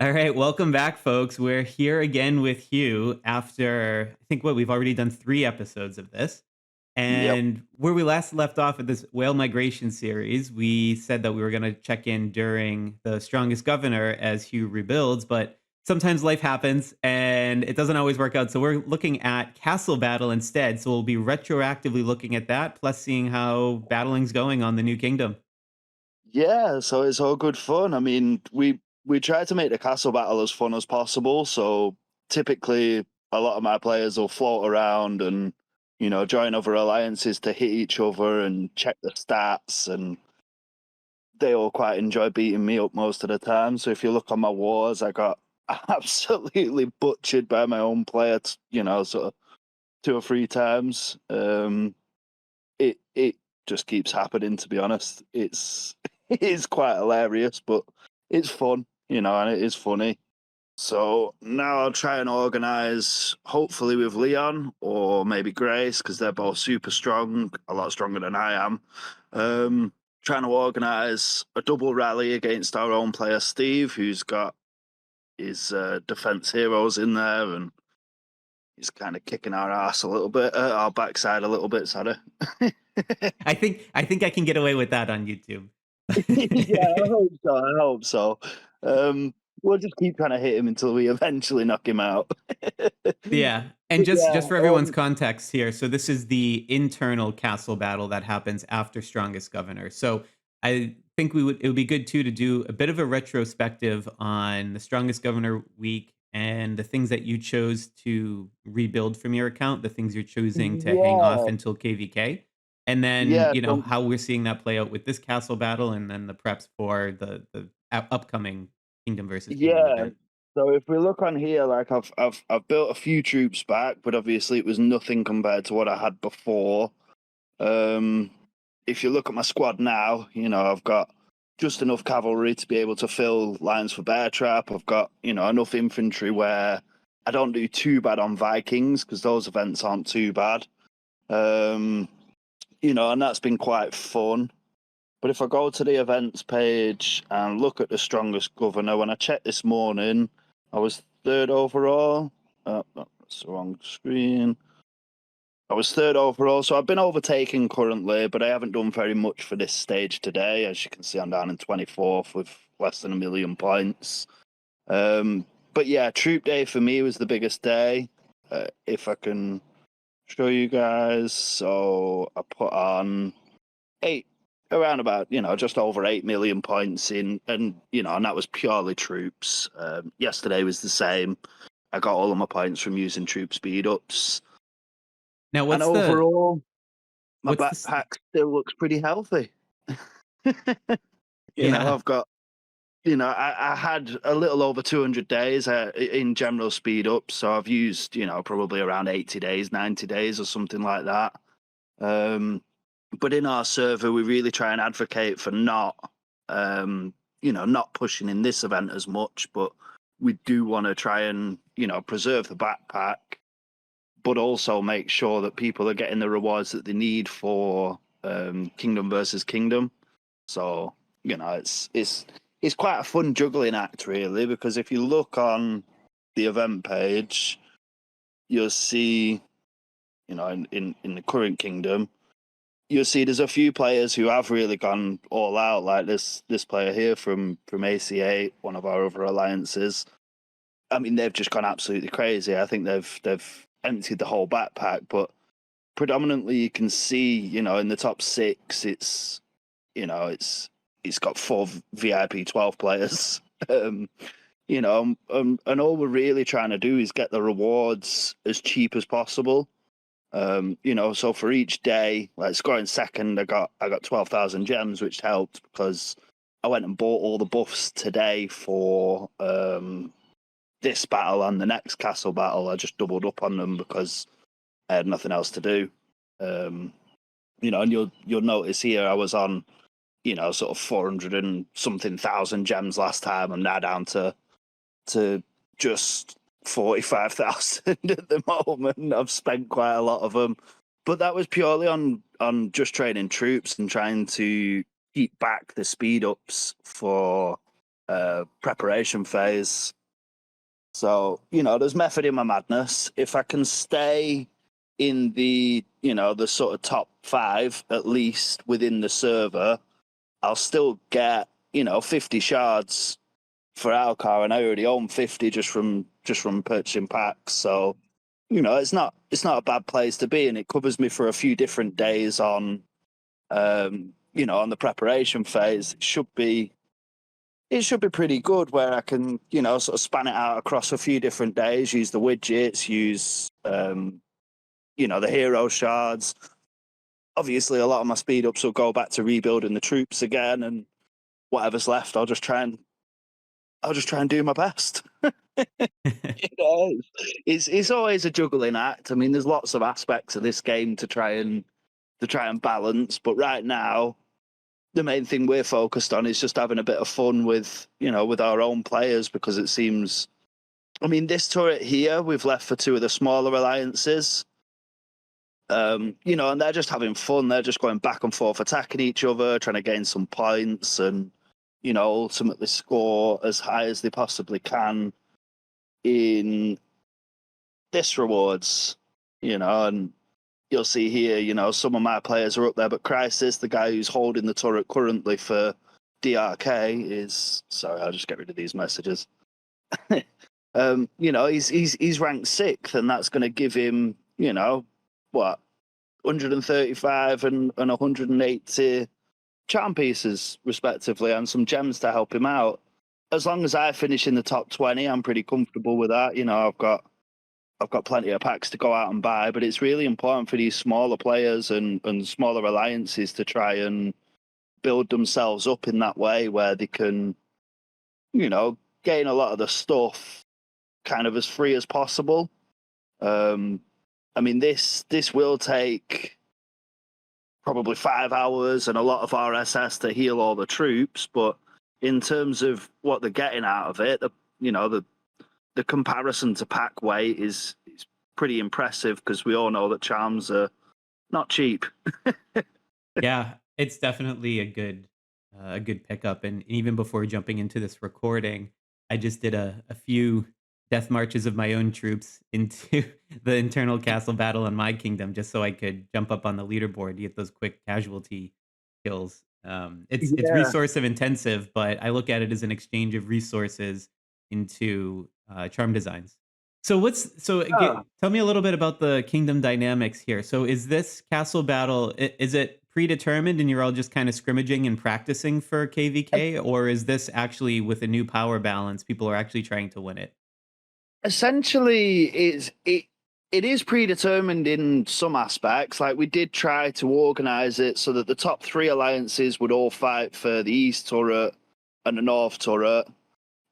All right, welcome back, folks. We're here again with Hugh after I think we've already done 3 episodes of this. Yep. And where we last left off with this whale migration series, we said that we were going to check in during the strongest governor as Hugh rebuilds, but sometimes life happens and it doesn't always work out. So we're looking at castle battle instead. So we'll be retroactively looking at that, plus seeing how battling's going on the new kingdom. Yeah, so it's all good fun. I mean, we try to make the castle battle as fun as possible. So typically, a lot of my players will float around and join other alliances to hit each other and check the stats, and they all quite enjoy beating me up most of the time. So if you look on my wars, I got absolutely butchered by my own player. Sort of 2 or 3 times. It just keeps happening, to be honest. It is quite hilarious, but it's fun, and it is funny. So now I'll try and organize, hopefully with Leon or maybe Grace, because they're both super strong, a lot stronger than I am. Trying to organize a double rally against our own player Steve, who's got his defense heroes in there, and he's kind of kicking our ass a little bit, our backside a little bit, sorry. I think I can get away with that on YouTube. Yeah, I hope so. I hope so. We'll just keep trying to hit him until we eventually knock him out. Yeah, and But just yeah, for everyone's context here, so this is the internal castle battle that happens after Strongest Governor. So I think it would be good too to do a bit of a retrospective on the Strongest Governor week and the things that you chose to rebuild from your account, the things you're choosing to hang off yeah, until KvK, and then yeah, so, how we're seeing that play out with this castle battle, and then the preps for the upcoming Kingdom versus Kingdom yeah. event. So if we look on here, like I've built a few troops back, but obviously it was nothing compared to what I had before. Um, if you look at my squad now, I've got just enough cavalry to be able to fill lines for bear trap. I've got enough infantry where I don't do too bad on Vikings because those events aren't too bad. Um, and that's been quite fun. But if I go to the events page and look at the strongest governor, when I checked this morning, I was third overall. That's the wrong screen. I was third overall, so I've been overtaken currently, but I haven't done very much for this stage today. As you can see, I'm down in 24th with less than 1,000,000 points. But yeah, Troop Day for me was the biggest day. If I can show you guys, so I put on eight, around about just over 8,000,000 points in, and that was purely troops. Yesterday was the same. I got all of my points from using troop speed ups, Now, and overall, my what's the backpack still looks pretty healthy. yeah. I've got, I had a little over 200 days in general speed up, so I've used, probably around 80 days, 90 days, or something like that. Um, but in our server, we really try and advocate for not pushing in this event as much, but we do want to try and, preserve the backpack, but also make sure that people are getting the rewards that they need for Kingdom versus Kingdom. So it's quite a fun juggling act, really, because if you look on the event page, you'll see, in the current Kingdom, you'll see there's a few players who have really gone all out, like this player here from AC8, one of our other alliances. I mean, they've just gone absolutely crazy. I think they've emptied the whole backpack, but predominantly you can see, in the top six, it's got four VIP 12 players. And all we're really trying to do is get the rewards as cheap as possible. So for each day, like scoring second, I got 12,000 gems, which helped because I went and bought all the buffs today for this battle and the next castle battle. I just doubled up on them because I had nothing else to do. And you'll notice here I was on, sort of 400 and something thousand gems last time. I'm now down to just 45,000 at the moment. I've spent quite a lot of them, but that was purely on just training troops and trying to keep back the speed ups for preparation phase. So, there's method in my madness. If I can stay in the, the sort of top 5, at least within the server, I'll still get, 50 shards for our car, and I already own 50 just from purchasing packs. So, it's not a bad place to be, and it covers me for a few different days on, on the preparation phase. It should be pretty good where I can, sort of span it out across a few different days, use the widgets, use, the hero shards. Obviously, a lot of my speed ups will go back to rebuilding the troops again, and whatever's left, I'll just try and do my best. It's always a juggling act. I mean, there's lots of aspects of this game to try and balance, but right now, the main thing we're focused on is just having a bit of fun with, with our own players, because it seems, I mean, this turret here we've left for 2 of the smaller alliances, and they're just having fun. They're just going back and forth, attacking each other, trying to gain some points, and ultimately score as high as they possibly can in this rewards, and you'll see here, some of my players are up there, but Crisis, the guy who's holding the turret currently for DRK, is, sorry, I'll just get rid of these messages. He's ranked 6th, and that's going to give him, what, 135 and 180 charm pieces, respectively, and some gems to help him out. As long as I finish in the top 20, I'm pretty comfortable with that. I've got plenty of packs to go out and buy, but it's really important for these smaller players and smaller alliances to try and build themselves up in that way where they can, gain a lot of the stuff kind of as free as possible. I mean, this will take probably 5 hours and a lot of RSS to heal all the troops, but in terms of what they're getting out of it, the comparison to pack weight is pretty impressive, because we all know that charms are not cheap. Yeah, it's definitely a good pickup. And even before jumping into this recording, I just did a few death marches of my own troops into the internal castle battle in my kingdom, just so I could jump up on the leaderboard to get those quick casualty kills. It's Yeah. resource intensive, but I look at it as an exchange of resources into charm designs. So Oh, tell me a little bit about the kingdom dynamics here. So is this castle battle, is it predetermined and you're all just kind of scrimmaging and practicing for KvK, or is this actually with a new power balance, people are actually trying to win it? essentially, it is predetermined in some aspects. Like, we did try to organize it so that the top 3 alliances would all fight for the east turret and the north turret,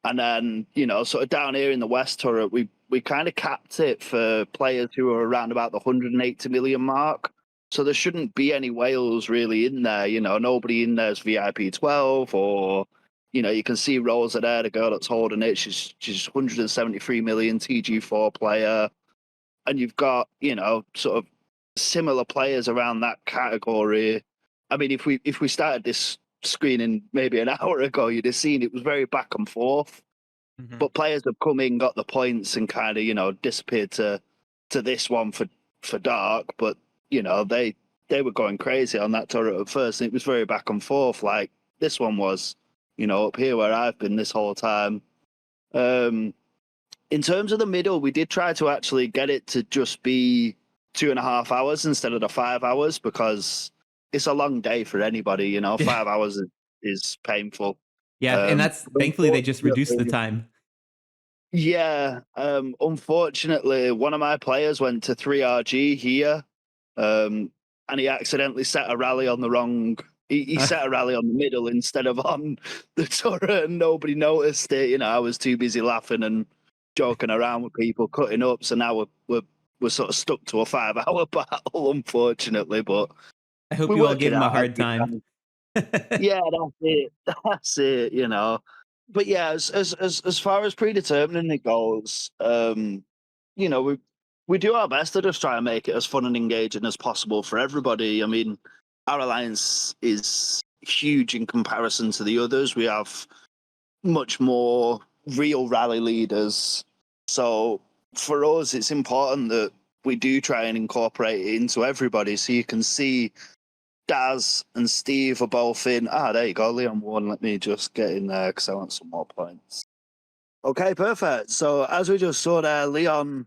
and then sort of down here in the west turret, we kind of capped it for players who are around about the 180 million mark. So there shouldn't be any whales really in there. Nobody in there's VIP 12, or you can see Rosa there, the girl that's holding it. She's 173 million TG4 player, and you've got sort of similar players around that category. I mean, if we started this screening maybe an hour ago, you'd have seen it was very back and forth. Mhm. But players have come in, got the points, and kind of disappeared to this one for dark. But they were going crazy on that turret at first, and it was very back and forth. Like this one was, up here where I've been this whole time. In terms of the middle, we did try to actually get it to just be 2.5 hours instead of the 5 hours, because it's a long day for anybody. 5 hours is painful. Yeah, and that's thankfully they just reduced the Unfortunately, time. yeah. Unfortunately, one of my players went to 3RG here, and he accidentally set a rally on the wrong. He set a rally on the middle instead of on the turret, and nobody noticed it. I was too busy laughing and joking around with people, cutting up. So now we're sort of stuck to a 5 hour battle, unfortunately. But I hope we you all work gave it him a out as hard we time. can. Yeah, that's it. That's it. But yeah, as far as predetermining it goes, we do our best to just try and make it as fun and engaging as possible for everybody. I mean, our alliance is huge in comparison to the others. We have much more real rally leaders. So for us, it's important that we do try and incorporate it into everybody. So you can see Daz and Steve are both in. There you go. Leon won. Let me just get in there because I want some more points. Okay, perfect. So as we just saw there, Leon,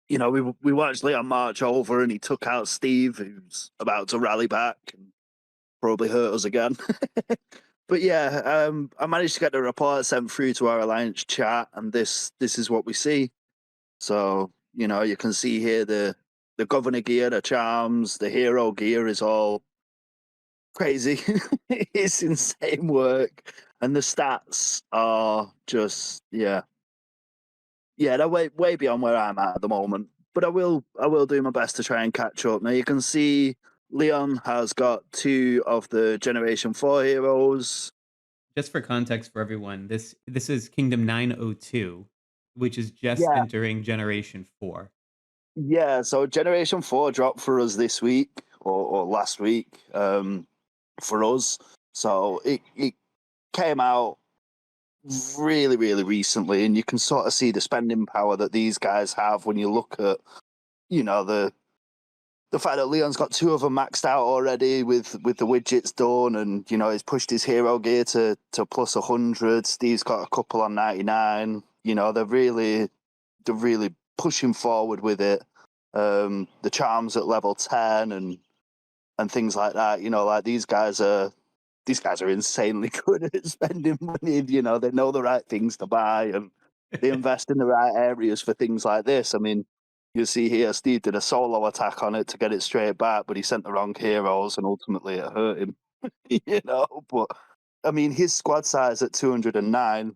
we watched Leon march over and he took out Steve, who's about to rally back and probably hurt us again. But yeah, I managed to get the report sent through to our alliance chat, and this is what we see. So you can see here the governor gear, the charms, the hero gear is all crazy. It's insane work, and the stats are just they're way beyond where I'm at the moment. But I will do my best to try and catch up. Now you can see Leon has got 2 of the Generation 4 heroes. Just for context for everyone, this is Kingdom 902, which is just Yeah, entering Generation 4. yeah. So Generation 4 dropped for us this week or last week for us. So it came out really, really recently, and you can sort of see the spending power that these guys have when you look at, the fact that Leon's got 2 of them maxed out already with the widgets done, and he's pushed his hero gear to plus 100. Steve's got a couple on 99. They're really pushing forward with it. The charms at level 10 and things like that. Like these guys are insanely good at spending money. They know the right things to buy, and they invest in the right areas for things like this. I mean, you see here, Steve did a solo attack on it to get it straight back, but he sent the wrong heroes, and ultimately it hurt him. But I mean, his squad size at 209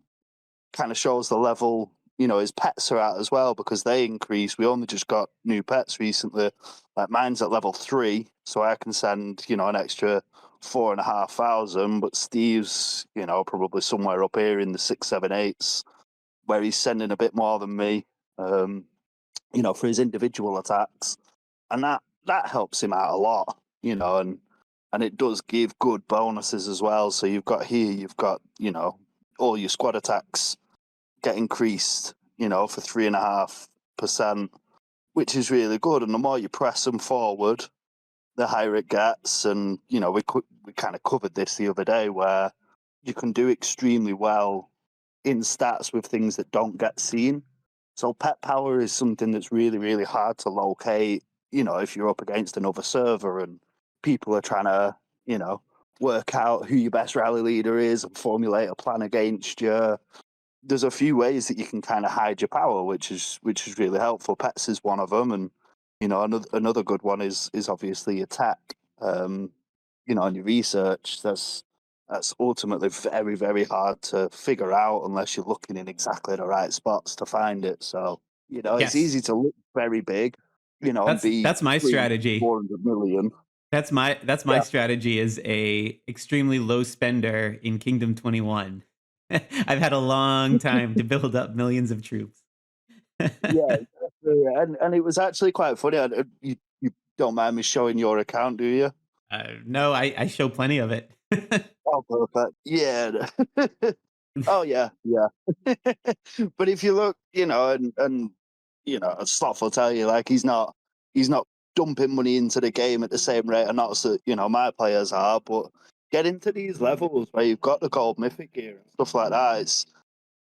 kind of shows the level his pets are at as well, because they increase. We only just got new pets recently. Like mine's at level 3, so I can send an extra 4,500. But Steve's probably somewhere up here in the 6, 7, 8s, where he's sending a bit more than me. Um, for his individual attacks, and that helps him out a lot. And it does give good bonuses as well. So you've got all your squad attacks get increased, for 3.5%, which is really good. And the more you press them forward, the higher it gets. And we kind of covered this the other day, where you can do extremely well in stats with things that don't get seen. So pet power is something that's really, really hard to locate. If you're up against another server and people are trying to, work out who your best rally leader is and formulate a plan against you, there's a few ways that you can kind of hide your power, which is really helpful. Pets is one of them, and another good one is obviously your tech. And your research. That's ultimately very, very hard to figure out unless you're looking in exactly the right spots to find it. So it's Yes. easy to look very big, and be That's my 300, strategy. 400 million. That's my Yeah, strategy as a extremely low spender in Kingdom 21. I've had a long time to build up millions of troops. yeah, exactly. And it was actually quite funny. You don't mind me showing your account, do you? No, I show plenty of it. Oh, perfect. Yeah. Oh, yeah, yeah. But if you look, and Sloth will tell you, like, he's not dumping money into the game at the same rate, and not so my players are, but get into these levels where you've got the gold mythic gear and stuff like that.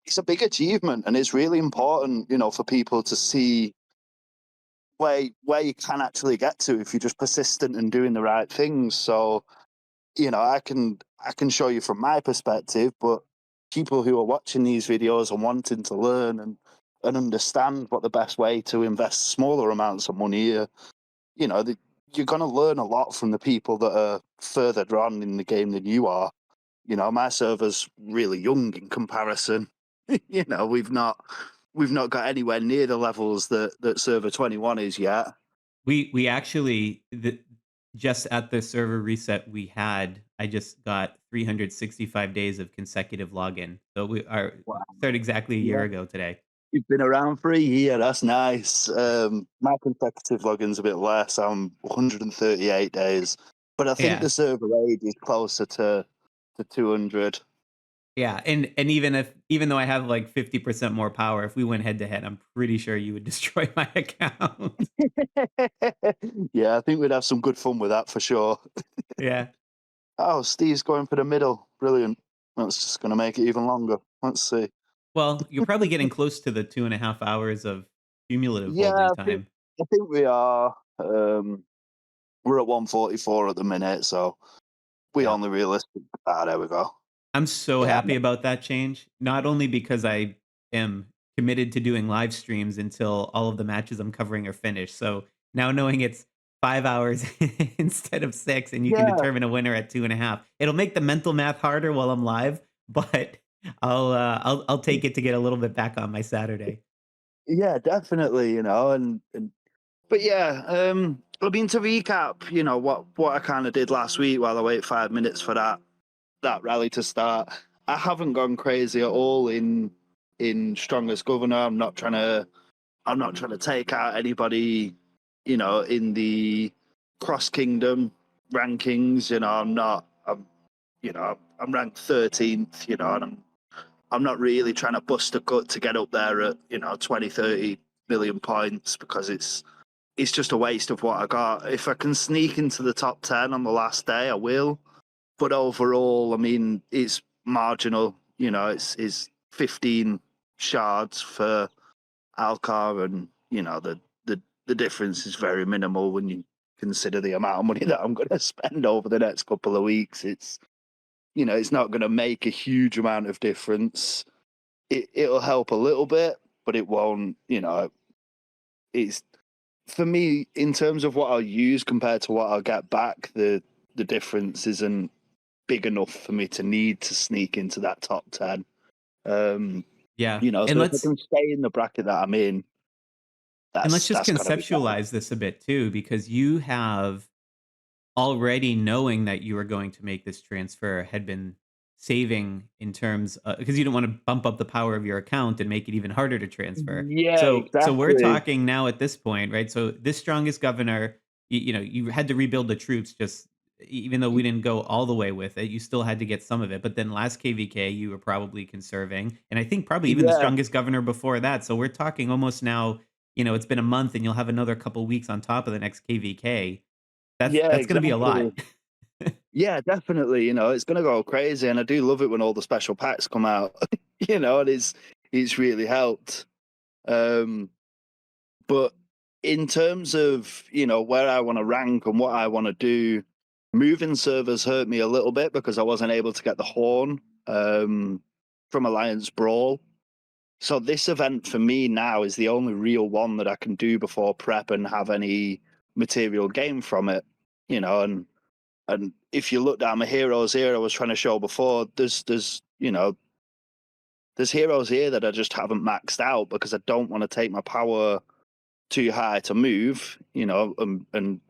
It's a big achievement, and it's really important, for people to see where you can actually get to if you're just persistent and doing the right things. So I can show you from my perspective, but people who are watching these videos and wanting to learn and understand what the best way to invest smaller amounts of money are, you know, the, you're going to learn a lot from the people that are further on in the game than you are. My server's really young in comparison. We've not got anywhere near the levels that server 21 is yet. We actually just at the server reset we had, I just got 365 days of consecutive login. So we are Wow. started exactly a year Yeah. ago today. You've been around for a year. That's nice. My consecutive login's a bit less. I'm 138 days, but I think Yeah. the server age is closer to 200. Yeah, and even though I have like 50% more power, if we went head to head, I'm pretty sure you would destroy my account. Yeah, I think we'd have some good fun with that for sure. Yeah. Oh, Steve's going for the middle. Brilliant. That's just going to make it even longer. Let's see. Well, you're probably getting close to the 2.5 hours of cumulative Yeah, holding time. I think we are. We're at 144 at the minute, so we Yeah. only realistic. Ah, there we go. I'm so Yeah, happy about that change, not only because I am committed to doing live streams until all of the matches I'm covering are finished. So now knowing it's 5 hours instead of 6, and you can yeah, determine a winner at 2.5, it'll make the mental math harder while I'm live, but I'll take it to get a little bit back on my Saturday. yeah, definitely. And but yeah, I mean to recap, what I kind of did last week while I wait 5 minutes for that rally to start. I haven't gone crazy at all in strongest governor. I'm not trying to take out anybody, in the cross kingdom rankings. I'm ranked 13th, and I'm not really trying to bust a gut to get up there at 20, 30 million points because it's just a waste of what I got. If I can sneak into the top 10 on the last day, I will. But overall, I mean, it's marginal. It's 15 shards for Alcar, and the difference is very minimal when you consider the amount of money that I'm going to spend over the next couple of weeks. It's not going to make a huge amount of difference. It'll help a little bit, but it won't. It's for me in terms of what I'll use compared to what I'll get back. The difference isn't big enough for me to need to sneak into that top 10. Um, Yeah. so if I can stay in the bracket that I'm in, And let's just that's got to be better. conceptualize this a bit too, because you have already knowing that you were going to make this transfer had been saving in terms because you don't want to bump up the power of your account and make it even harder to transfer. Yeah, So we're exactly. talking now at this point, right? So this strongest governor, you had to rebuild the troops just even though we didn't go all the way with it, you still had to get some of it. But then last KvK, you were probably conserving, and I think probably even the Yeah, strongest governor before that. So we're talking almost now. It's been a month, and you'll have another couple weeks on top of the next KvK. That's yeah, that's gonna be a exactly. lot. Yeah, definitely. It's gonna go crazy, and I do love it when all the special packs come out. And it's really helped. Um, but in terms of where I want to rank and what I want to do, moving servers hurt me a little bit because I wasn't able to get the horn from Alliance Brawl. So this event for me now is the only real one that I can do before prep and have any material gain from it. And if you look at my heroes here, I was trying to show before, there's heroes here that I just haven't maxed out because I don't want to take my power too high to move, and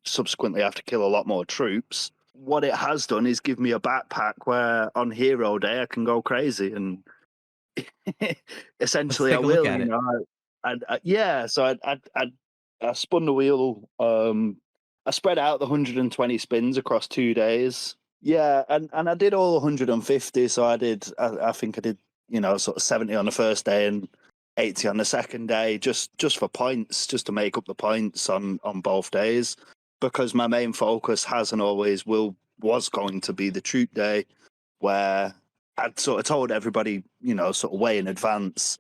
subsequently have to kill a lot more troops. What it has done is give me a backpack where on hero day I can go crazy, and Let's essentially I take a look will. at it. Yeah. So I spun the wheel. I spread out the 120 spins across 2 days. Yeah, and I did all 150. So I think I did sort of 70 on the first day and 80 on the second day, just for points, just to make up the points on both days, because my main focus has and always was going to be the troop day, where I'd sort of told everybody, sort of way in advance,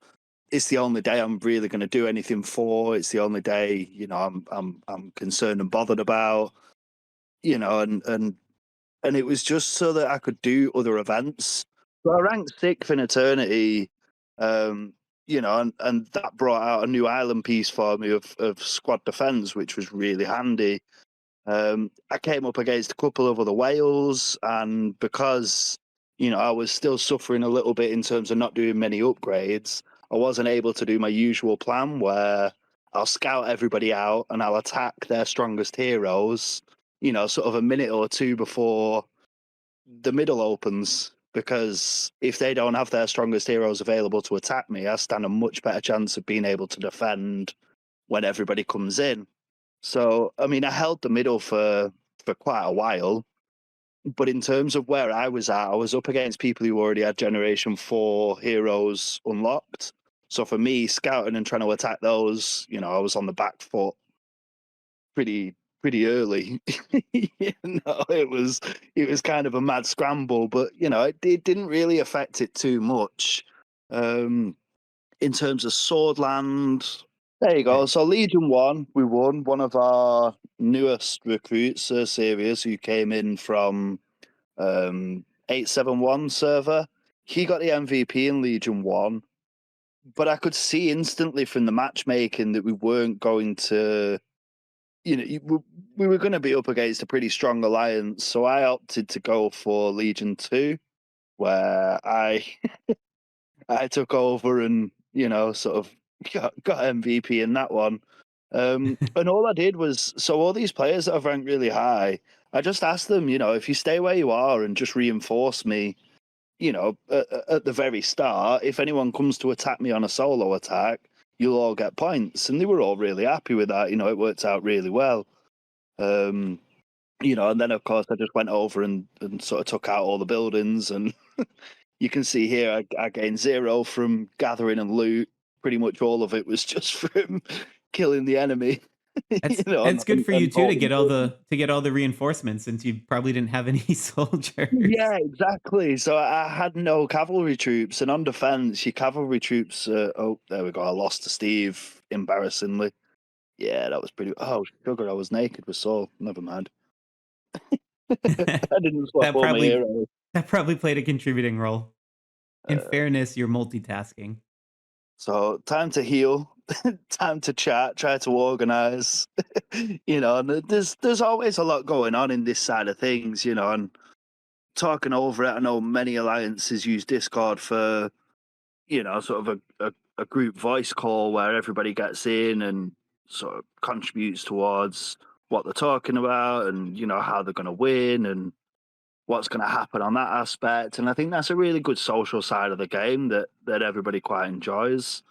it's the only day I'm really going to do anything for. It's the only day, I'm concerned and bothered about, and it was just so that I could do other events. So I ranked sixth in Eternity, and that brought out a new island piece for me of squad defense, which was really handy. I came up against a couple of other whales, and because I was still suffering a little bit in terms of not doing many upgrades, I wasn't able to do my usual plan where I'll scout everybody out and I'll attack their strongest heroes, sort of a minute or two before the middle opens. Because if they don't have their strongest heroes available to attack me, I stand a much better chance of being able to defend when everybody comes in. So, I mean, I held the middle for quite a while, But in terms of where I was at, I was up against people who already had Generation 4 heroes unlocked. So for me, scouting and trying to attack those, I was on the back foot pretty early. It was kind of a mad scramble, but it didn't really affect it too much. In terms of Swordland, there you go. Okay. So Legion 1, we won. One of our newest recruits, Sirius, who came in from 871 server. He got the MVP in Legion 1, but I could see instantly from the matchmaking that we weren't going to, we were going to be up against a pretty strong alliance. So I opted to go for Legion 2, where I took over and, sort of got MVP in that one. And all I did was, so all these players that have ranked really high, I just asked them, if you stay where you are and just reinforce me, at the very start, if anyone comes to attack me on a solo attack, you'll all get points. And they were all really happy with that. It worked out really well. And then of course I just went over and sort of took out all the buildings, and you can see here I gained 0 from gathering and loot. Pretty much all of it was just from killing the enemy. It's good for you And too to holding get all buildings. the reinforcements since you probably didn't have any soldiers. Yeah, exactly. So I had no cavalry troops, and on defense, your cavalry troops. Oh, there we go. I lost to Steve embarrassingly. Yeah, that was pretty. Oh, sugar! I was naked with Saul. Never mind. I didn't swap that all my probably heroes. that probably played a contributing role. In Uh, fairness, you're multitasking. so time to heal, time to chat, try to organize. And there's always a lot going on in this side of things. And talking over it, I know many alliances use Discord for sort of a group voice call where everybody gets in and sort of contributes towards what they're talking about, and how they're going to win and what's going to happen on that aspect. And I think that's a really good social side of the game that everybody quite enjoys.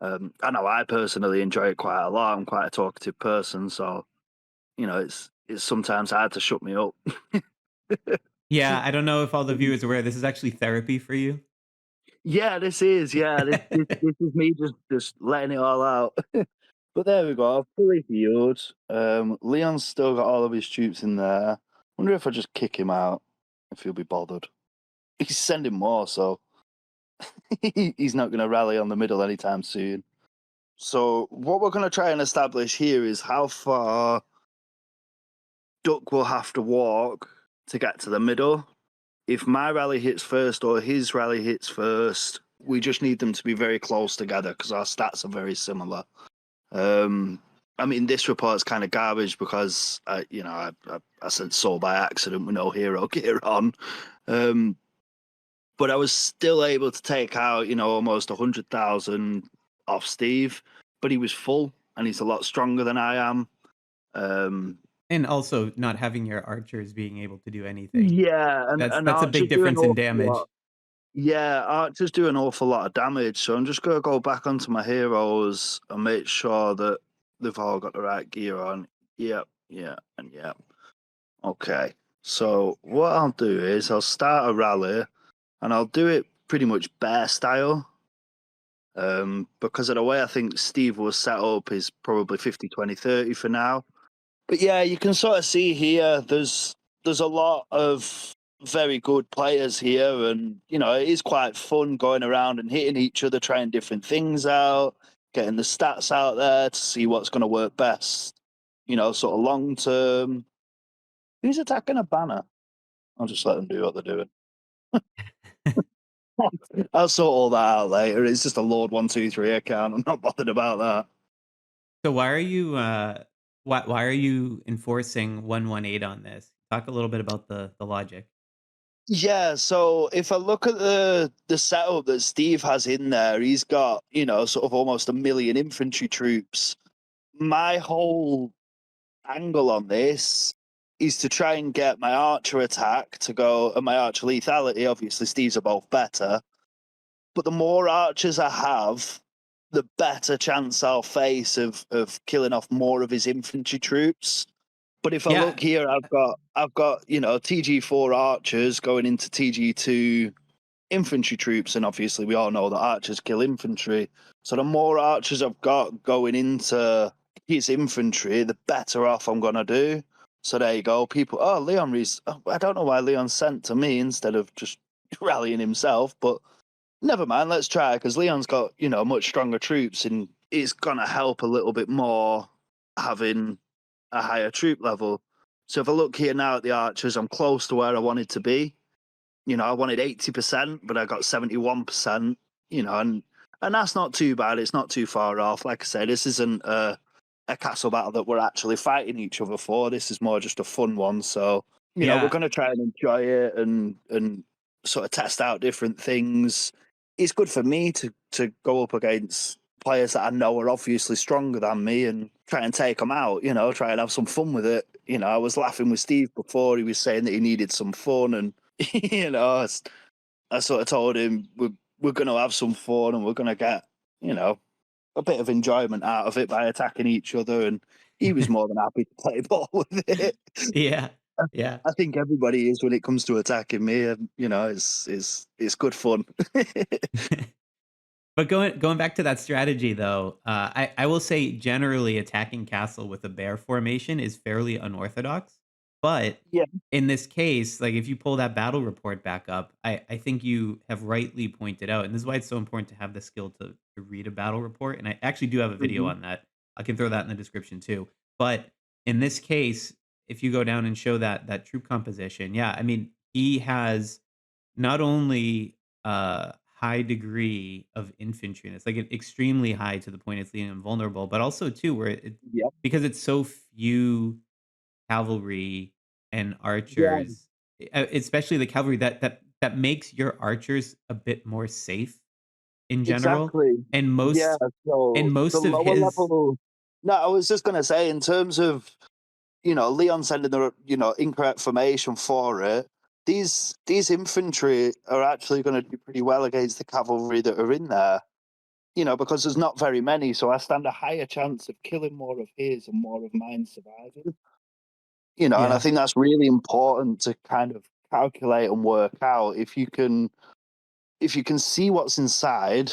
I know I personally enjoy it quite a lot. I'm quite a talkative person, so it's sometimes hard to shut me up. Yeah, I don't know if all the viewers are aware. This is actually therapy for you. Yeah, this is. Yeah, this is me just letting it all out. But there we go. I've fully healed. Leon's still got all of his troops in there. Wonder if I just kick him out, if he'll be bothered. He's sending more, so he's not going to rally on the middle anytime soon. So what we're going to try and establish here is how far Duck will have to walk to get to the middle. If my rally hits first or his rally hits first, we just need them to be very close together because our stats are very similar. I mean, this report's kind of garbage because I sent Soul by accident with no hero gear on. But I was still able to take out, almost 100,000 off Steve, but he was full and he's a lot stronger than I am. And also not having your archers being able to do anything. Yeah, and That's a big Archer's do an difference in awful lot. damage. Yeah, Archers do an awful lot of damage, so I'm just gonna go back onto my heroes and make sure that they've all got the right gear on. Yep, yeah, and yep. Okay, so what I'll do is I'll start a rally, and I'll do it pretty much bear style. Because of the way I think Steve was set up is probably 50, 20, 30 for now. But yeah, you can sort of see here there's a lot of very good players here, and it is quite fun going around and hitting each other, trying different things out, getting the stats out there to see what's going to work best. Sort of long term. Who's attacking a banner? I'll just let them do what they're doing. I'll sort all that out later. It's just a Lord123 account. I'm not bothered about that. So why are you enforcing 118 on this? Talk a little bit about the logic. Yeah, so if I look at the setup that Steve has in there, he's got, sort of almost 1 million infantry troops. My whole angle on this is to try and get my archer attack to go and my archer lethality. Obviously, Steve's are both better. But the more archers I have, the better chance I'll face of killing off more of his infantry troops. But if I look Yeah, here, I've got TG4 archers going into TG2 infantry troops, and obviously we all know that archers kill infantry. So the more archers I've got going into his infantry, the better off I'm gonna do. So there you go. People, oh, I don't know why Leon sent to me instead of just rallying himself, but never mind. Let's try because Leon's got much stronger troops, and it's gonna help a little bit more having a higher troop level. So if I look here now at the archers, I'm close to where I wanted to be. I wanted 80%, but I got 71%, and that's not too bad. It's not too far off. Like I said, this isn't a castle battle that we're actually fighting each other for. This is more just a fun one. So, we're yeah, gonna try and enjoy it and sort of test out different things. It's good for me to go up against players that I know are obviously stronger than me and try and take them out, try and have some fun with it. I was laughing with Steve before. He was saying that he needed some fun, and I sort of told him we're going to have some fun and we're going to get you know a bit of enjoyment out of it by attacking each other, and he was more than happy to play ball with it. yeah, yeah. I think everybody is when it comes to attacking me, and it's good fun. But going back to that strategy though, I will say generally attacking castle with a bear formation is fairly unorthodox. But Yeah, in this case, like if you pull that battle report back up, I think you have rightly pointed out, and this is why it's so important to have the skill to read a battle report. And I actually do have a video hmm on that. I can throw that in the description too. But in this case, if you go down and show that troop composition, yeah, I mean, he has not only a high degree of infantry, and it's like an extremely high to the point it's leaving him vulnerable, but also too where it yeah, because it's so few cavalry and yeah, archers, especially the cavalry that makes your archers a bit more safe in general. exactly. And Yeah, and so the most of lower his level. No, I was just gonna say in terms of Leon sending the incorrect formation for it. These infantry are actually going to do pretty well against the cavalry that are in there. Because there's not very many, so I stand a higher chance of killing more of his and more of mine surviving. And I yeah, think that's really important to kind of calculate and work out if you can see what's inside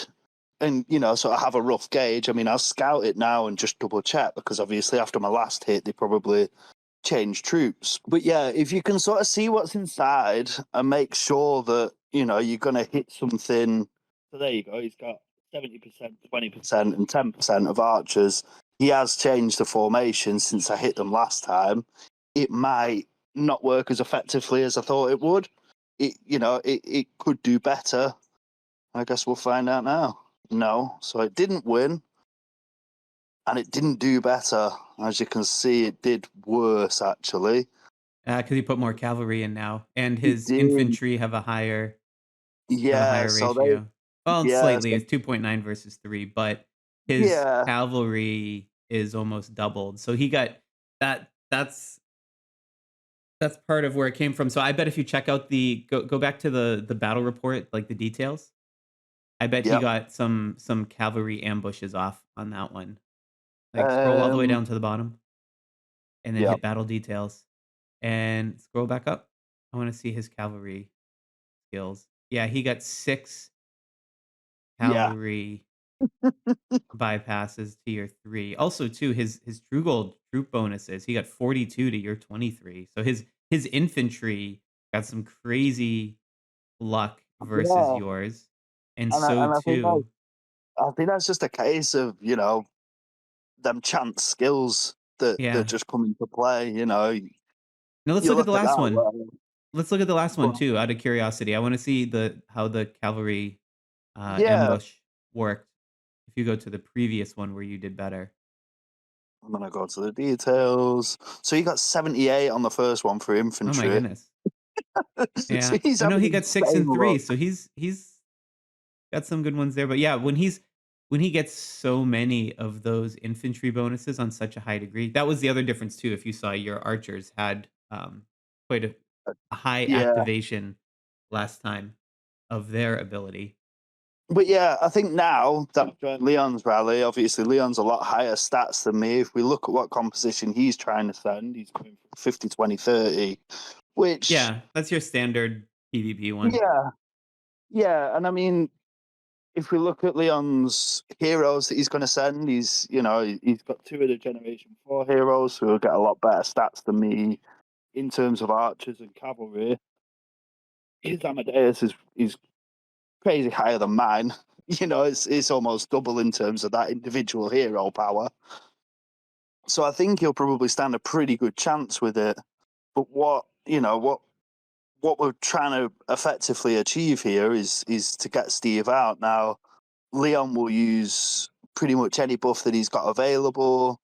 and sort of have a rough gauge. I mean, I'll scout it now and just double check because obviously after my last hit, they probably change troops. But yeah, if you can sort of see what's inside and make sure that, you're going to hit something. So there you go. He's got 70%, 20%, and 10% of archers. He has changed the formation since I hit them last time. It might not work as effectively as I thought it would. It could do better. I guess we'll find out now. No, so it didn't win and it didn't do better. As you can see, it did worse actually. because he put more cavalry in now, and It his did. infantry have a Yeah, higher so they ratio. Well, yeah, slightly, so it's 2.9 versus 3, but his yeah, cavalry is almost doubled. So he got that's part of where it came from. So I bet if you check out the go back to the battle report, like the details, I bet he yep. got some cavalry ambushes off on that one. Like scroll all the way Um, down to the bottom and then yep, hit battle details and scroll back up. I want to see his cavalry skills. Yeah, he got 6 yeah, cavalry bypasses to your 3. Also, too, his True Gold troop bonuses, he got 42 to your 23. So his infantry got some crazy luck versus yeah, yours, and and I, so and I think that too I think that's just a case of them chance skills that yeah. just come into play. Now let's You look at the look at last that. one. Well, Let's look at the last one well, too, out of curiosity. I wanna see the how the cavalry, yeah, ambush worked if you go to the previous one where you did better. I'm gonna go to the details. So you got 78 on the first one for Oh my infantry. goodness. So Yeah. he's I know having he got 6 insane and 3, luck. so he's got some good ones there, but yeah, when he gets so many of those infantry bonuses on such a high degree, that was the other difference too. If you saw your archers had quite a high Yeah, activation last time of their ability. But yeah, I think now that I've joined Leon's rally, obviously Leon's a lot higher stats than me. If we look at what composition he's trying to send, he's going from 50, 20, 30, which, Yeah, that's your standard PvP one. yeah, yeah. And I mean, if we look at Leon's heroes that he's going to send, he's got two of the Generation 4 heroes who will get a lot better stats than me in terms of archers and cavalry. His Amadeus is crazy higher than mine. It's almost double in terms of that individual hero power. So I think he'll probably stand a pretty good chance with it. But what we're trying to effectively achieve here is to get Steve out. Now, Leon will use pretty much any buff that he's got available,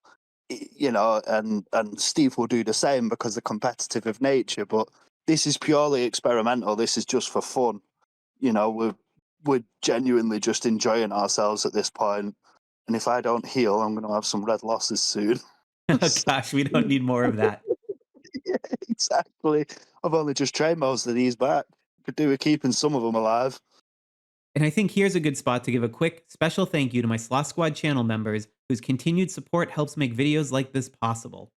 and Steve will do the same because of competitive of nature. But this is purely experimental. This is just for fun. We're genuinely just enjoying ourselves at this point. And if I don't heal, I'm going to have some red losses soon. Gosh, we don't need more of that. Yeah, exactly. I've only just trained most of these back. Could do with keeping some of them alive. And I think here's a good spot to give a quick special thank you to my Sloth Squad channel members whose continued support helps make videos like this possible.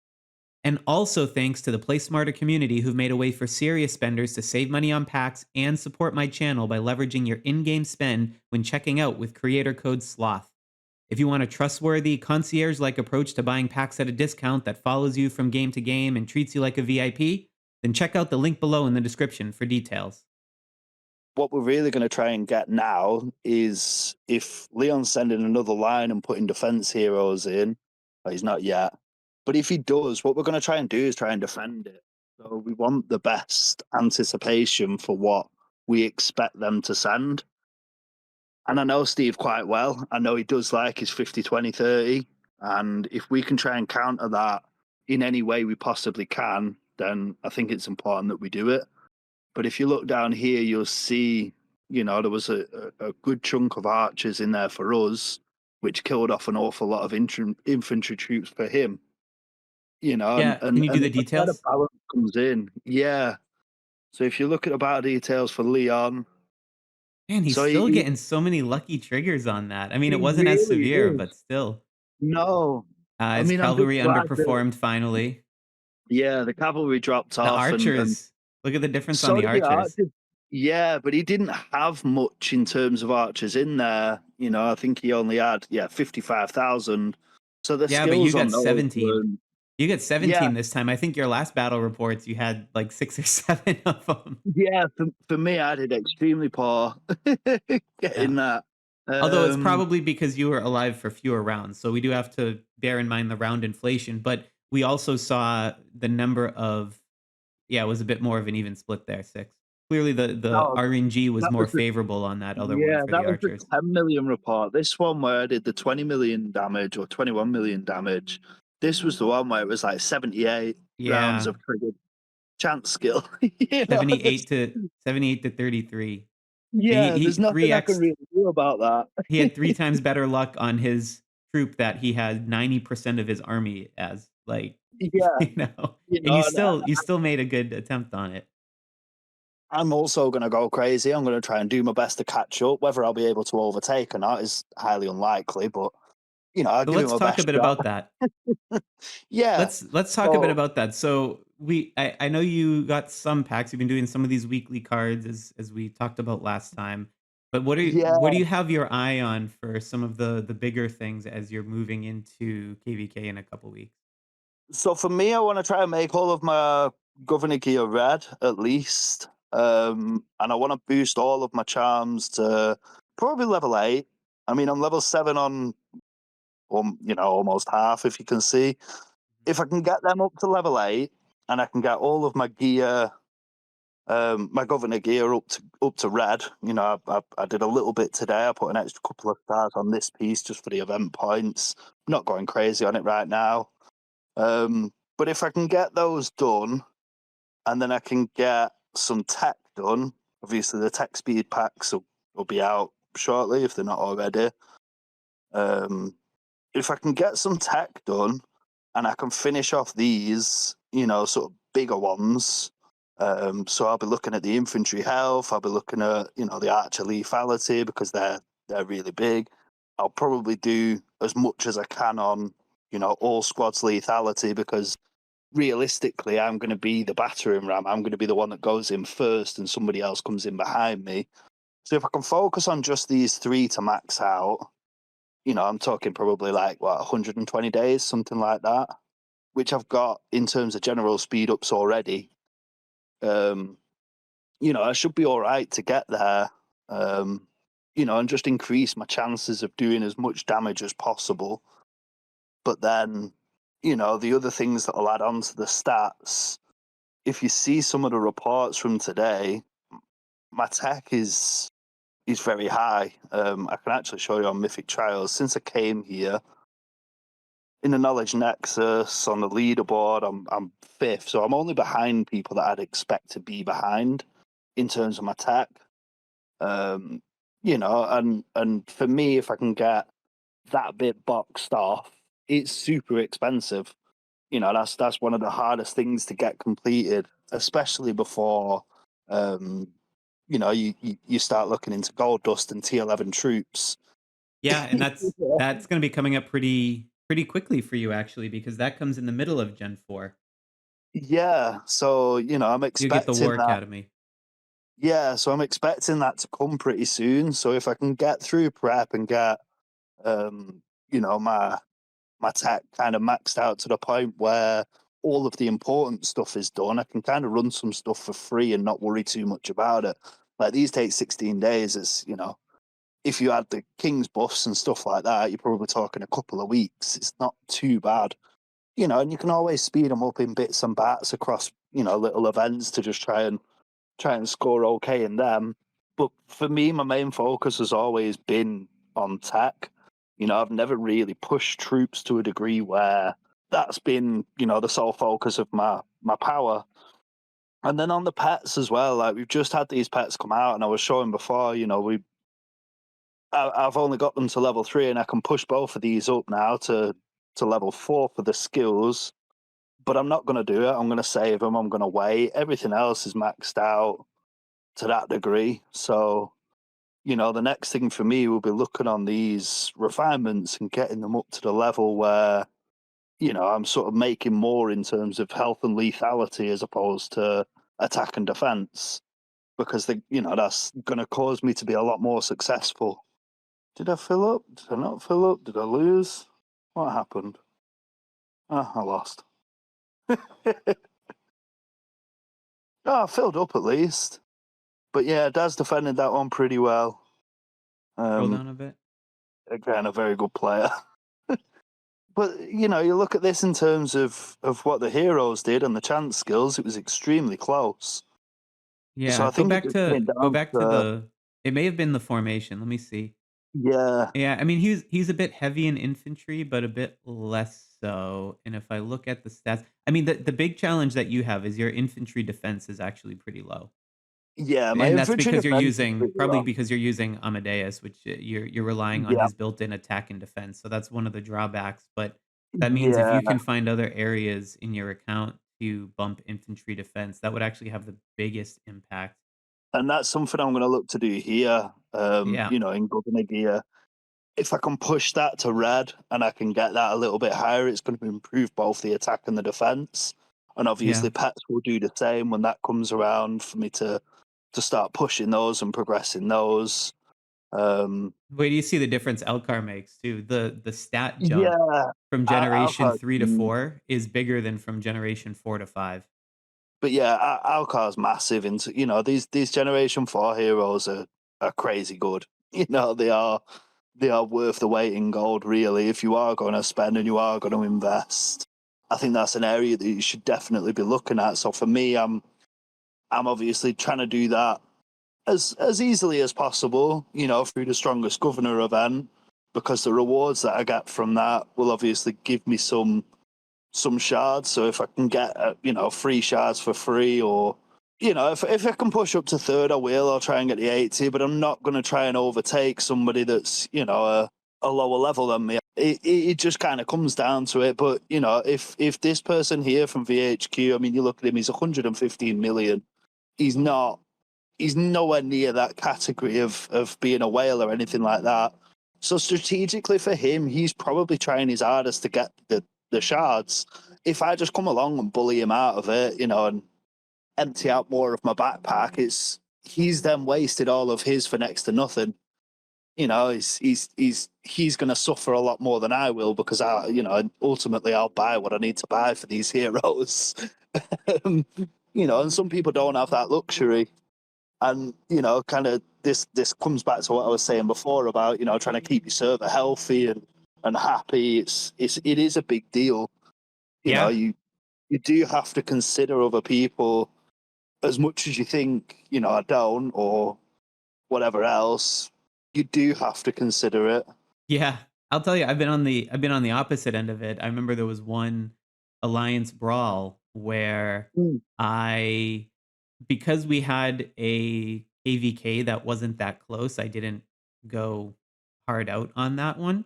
And also thanks to the Play Smarter community who've made a way for serious spenders to save money on packs and support my channel by leveraging your in-game spend when checking out with creator code SLOTH. If you want a trustworthy, concierge-like approach to buying packs at a discount that follows you from game to game and treats you like a VIP, then check out the link below in the description for details. What we're really going to try and get now is if Leon's sending another line and putting defense heroes in, but he's not yet. But if he does, what we're going to try and do is try and defend it. So we want the best anticipation for what we expect them to send. And I know Steve quite well. I know he does like his 50, 20, 30. And if we can try and counter that in any way we possibly can, then I think it's important that we do it. But if you look down here, you'll see, there was a good chunk of archers in there for us, which killed off an awful lot of infantry troops for him. Yeah, can you do the Where the details? balance comes in. Yeah. So if you look at the battle details for Leon, Man, he's so still he, getting so many lucky triggers on that. I mean, it he wasn't as really severe, is. but still. No. I His mean, I'm just cavalry glad that, underperformed finally. yeah, the cavalry dropped The off, and archers, look at the difference on so the did the archers. archers. Yeah, but he didn't have much in terms of archers in there. I think he only had 55,000. So the Yeah, but you skills got on those 17. were, You got yeah, 17 this time. I think your last battle reports, you had like 6 or 7 of them. yeah. For me, I did extremely poor Yeah. getting that. Although it's Um, probably because you were alive for fewer rounds, so we do have to bear in mind the round inflation, but we also saw the number of yeah, it was a bit more of an even split there, 6. Clearly the no, RNG was that more was the favorable on that other one yeah, for that the was the archers. 10 million report. This one where I did the 20 million damage or 21 million damage. This was the one where it was like 78 rounds Yeah, of triggered chance skill. 78 to 78 to 33. Yeah, He there's nothing I can 3x'd really do about he that. had 3 times better luck on his troop that he had 90% of his army as, like, Yeah, you know, you and know, and you still made a good attempt on it. I'm also going to go crazy. I'm going to try and do my best to catch up. Whether I'll be able to overtake or not is highly unlikely, but I'll So give it let's my talk a best bit shot. about that. Yeah. Let's talk a bit So about that. So I know you got some packs. You've been doing some of these weekly cards as we talked about last time. But what do yeah. you have your eye on for some of the bigger things as you're moving into KvK in a couple weeks? So for me, I want to try and make all of my governor gear red at least, and I want to boost all of my charms to probably level 8. I mean, I'm level 7 on, almost half if you can see. If I can get them up to level 8, and I can get all of my gear, my governor gear up to red. I did a little bit today. I put an extra couple of stars on this piece just for the event points. I'm not going crazy on it right now. But if I can get those done, and then I can get some tech done, obviously the tech speed packs will be out shortly if they're not already. Um, if I can get some tech done and I can finish off these, sort of bigger ones. So I'll be looking at the infantry health. I'll be looking at, the archer lethality because they're They're really big. I'll probably do as much as I can on, all squads lethality, because realistically, I'm going to be the battering ram. I'm going to be the one that goes in first and somebody else comes in behind me. So if I can focus on just these three to max out, I'm talking probably like, 120 days, something like that, which I've got in terms of general speed ups already. I should be all right to get there, and just increase my chances of doing as much damage as possible. But then, the other things that I'll add on to the stats, if you see some of the reports from today, my tech is very high. I can actually show you on Mythic Trials. Since I came here, in the Knowledge Nexus, on the leaderboard, I'm fifth, so I'm only behind people that I'd expect to be behind in terms of my tech. And for me, if I can get that bit boxed off, it's super expensive. That's one of the hardest things to get completed, especially before you start looking into gold dust and T11 troops. Yeah, and that's gonna be coming up pretty quickly for you actually, because that comes in the middle of Gen 4. Yeah, so I'm You get the expecting War that. Academy. Yeah, so I'm expecting that to come pretty soon. So if I can get through prep and get my tech kind of maxed out to the point where all of the important stuff is done, I can kind of run some stuff for free and not worry too much about it. Like these take 16 days. It's, if you add the King's buffs and stuff like that, you're probably talking a couple of weeks. It's not too bad. And you can always speed them up in bits and bats across, little events to just try and score okay in them. But for me, my main focus has always been on tech. I've never really pushed troops to a degree where that's been, the sole focus of my power. And then on the pets as well, like we've just had these pets come out, and I was showing before, I've only got them to level 3, and I can push both of these up now to level 4 for the skills. But I'm not going to do it. I'm going to save them. I'm going to wait. Everything else is maxed out to that degree. So, the next thing for me will be looking on these refinements and getting them up to the level where, I'm sort of making more in terms of health and lethality as opposed to attack and defense, because that's going to cause me to be a lot more successful. Did I fill up? Did I not fill up? Did I lose? What happened? Oh, I lost. I filled up at least. But yeah, Dad's defended that one pretty well. Scroll Um, down a bit. Again, a very good player. But you look at this in terms of what the heroes did and the chance skills, it was extremely close. So Yeah, I think it just came go down back to to, the it may have been the formation, let me see. yeah, Yeah, I mean, he's a bit heavy in infantry, but a bit less so, and if I look at the stats I mean, the big challenge that you have is your infantry defense is actually pretty low. yeah. My And that's infantry because you're defense is using pretty probably low. because you're using Amadeus, which, you're relying on Yeah, his built-in attack and defense, so that's one of the drawbacks, but that means if yeah, you can find other areas in your account to bump infantry defense, that would actually have the biggest impact. and that's something I'm going to look to do here. Yeah, In Governor Gear, if I can push that to red and I can get that a little bit higher, it's going to improve both the attack and the defense. And yeah. obviously, pets will do the same when that comes around for me to start pushing those and progressing those. Wait do you see the difference Elcar makes too? The stat jump Yeah, from generation Alcar's 3 to huge. 4 is bigger than from generation 4 to 5. But yeah, Alcar's massive into these Generation 4 heroes are crazy good. They are worth the weight in gold, really, if you are going to spend and you are going to invest. I think that's an area that you should definitely be looking at. So for me, I'm obviously trying to do that as easily as possible, through the Strongest Governor event, because the rewards that I get from that will obviously give me some shards. So if I can get free shards for free, or if I can push up to third, I will. I'll try and get the 80, but I'm not going to try and overtake somebody that's a lower level than me. It just kind of comes down to it. But if this person here from VHQ, I mean, you look at him, he's 115 million. He's not he's nowhere near that category of being a whale or anything like that. So strategically for him, he's probably trying his hardest to get the shards. If I just come along and bully him out of it, and empty out more of my backpack, he's then wasted all of his for next to nothing. He's going to suffer a lot more than I will because ultimately I'll buy what I need to buy for these heroes. um, and some people don't have that luxury. And kind of this comes back to what I was saying before about trying to keep your server healthy and happy. It is a big deal. Yeah. You do have to consider other people as much as you think I don't or whatever else. You do have to consider it. Yeah, I'll tell you, I've been on the opposite end of it. I remember there was one alliance brawl where Mm. I because we had a KvK that wasn't that close, I didn't go hard out on that one.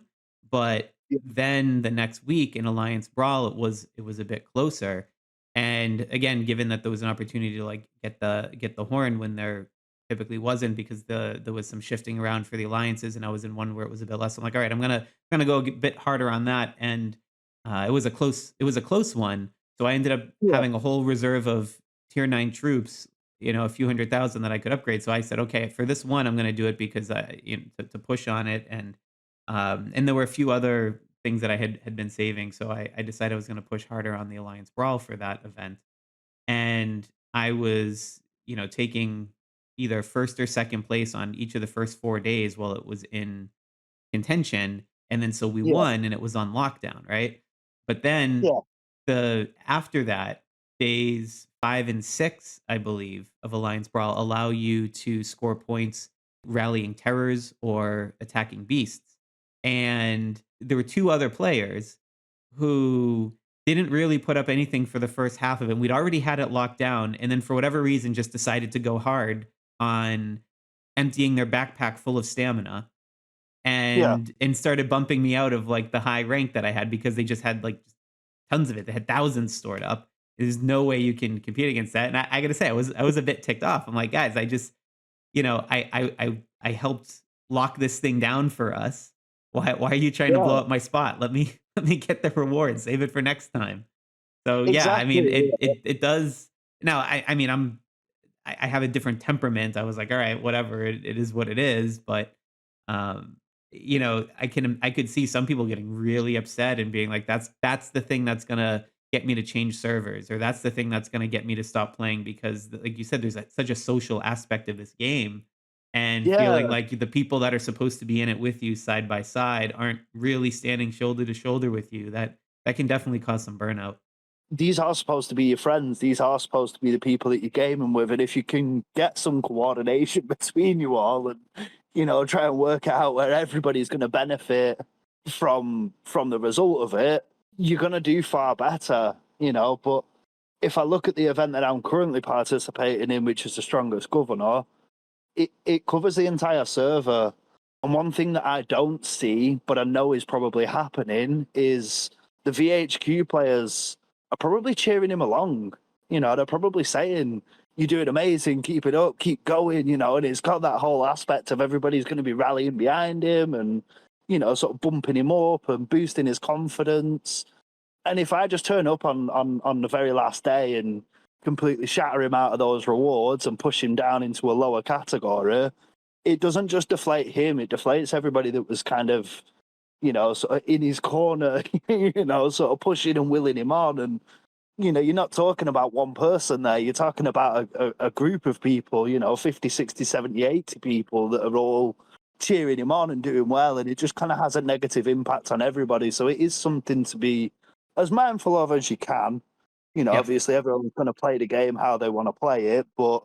But Yeah, then the next week in alliance brawl, it was a bit closer. And again, given that there was an opportunity to like get the horn when there typically wasn't because there was some shifting around for the alliances, and I was in one where it was a bit less. I'm like, all right, I'm gonna go a bit harder on that, and it was a close one. So I ended up yeah, having a whole reserve of tier 9 troops, a few 100,000 that I could upgrade. So I said, okay, for this one, I'm gonna do it because to push on it, and there were a few other things that I had been saving. So I decided I was gonna push harder on the alliance brawl for that event, and I was, taking either first or second place on each of the first 4 days while it was in contention, and then so we yeah, won and it was on lockdown, right? But then yeah, the after that, days 5 and 6, I believe, of Alliance Brawl allow you to score points rallying terrors or attacking beasts. And there were 2 other players who didn't really put up anything for the first half of it. We'd already had it locked down, and then for whatever reason just decided to go hard on emptying their backpack full of stamina yeah, and started bumping me out of, like, the high rank that I had because they just had, like, tons of it. They had thousands stored up. There's no way you can compete against that, and I gotta say, I was a bit ticked off. I'm like, "Guys, I just I helped lock this thing down for us. Why are you trying to blow yeah. up my spot? Let me let me get the reward. Save it for next time." So, yeah, I mean, Exactly. it does now, I mean, I have a different temperament. I was like, "All right, whatever. It is what it is." But, um, I could see some people getting really upset and being like, "That's the thing that's gonna get me to change servers, or that's the thing that's gonna get me to stop playing," because, like you said, there's such a social aspect of this game, and feeling Yeah. like the people that are supposed to be in it with you side by side aren't really standing shoulder to shoulder with you. That can definitely cause some burnout. These are supposed to be your friends. These are supposed to be the people that you're gaming with. And if you can get some coordination between you all and, try and work out where everybody's going to benefit from the result of it, you're going to do far better. But if I look at the event that I'm currently participating in, which is the strongest governor, it covers the entire server. And one thing that I don't see, but I know is probably happening, is the VHQ players are probably cheering him along. They're probably saying, "You're doing amazing, keep it up, keep going," and it's got that whole aspect of everybody's going to be rallying behind him and, sort of bumping him up and boosting his confidence. And if I just turn up on the very last day and completely shatter him out of those rewards and push him down into a lower category, it doesn't just deflate him; it deflates everybody that was kind of, sort of in his corner, sort of pushing and willing him on. And you're not talking about one person there; you're talking about a group of people, 50, 60, 70, 80 people that are all cheering him on and doing well, and it just kind of has a negative impact on everybody. So it is something to be as mindful of as you can. Yep. Obviously everyone's going to play the game how they want to play it, but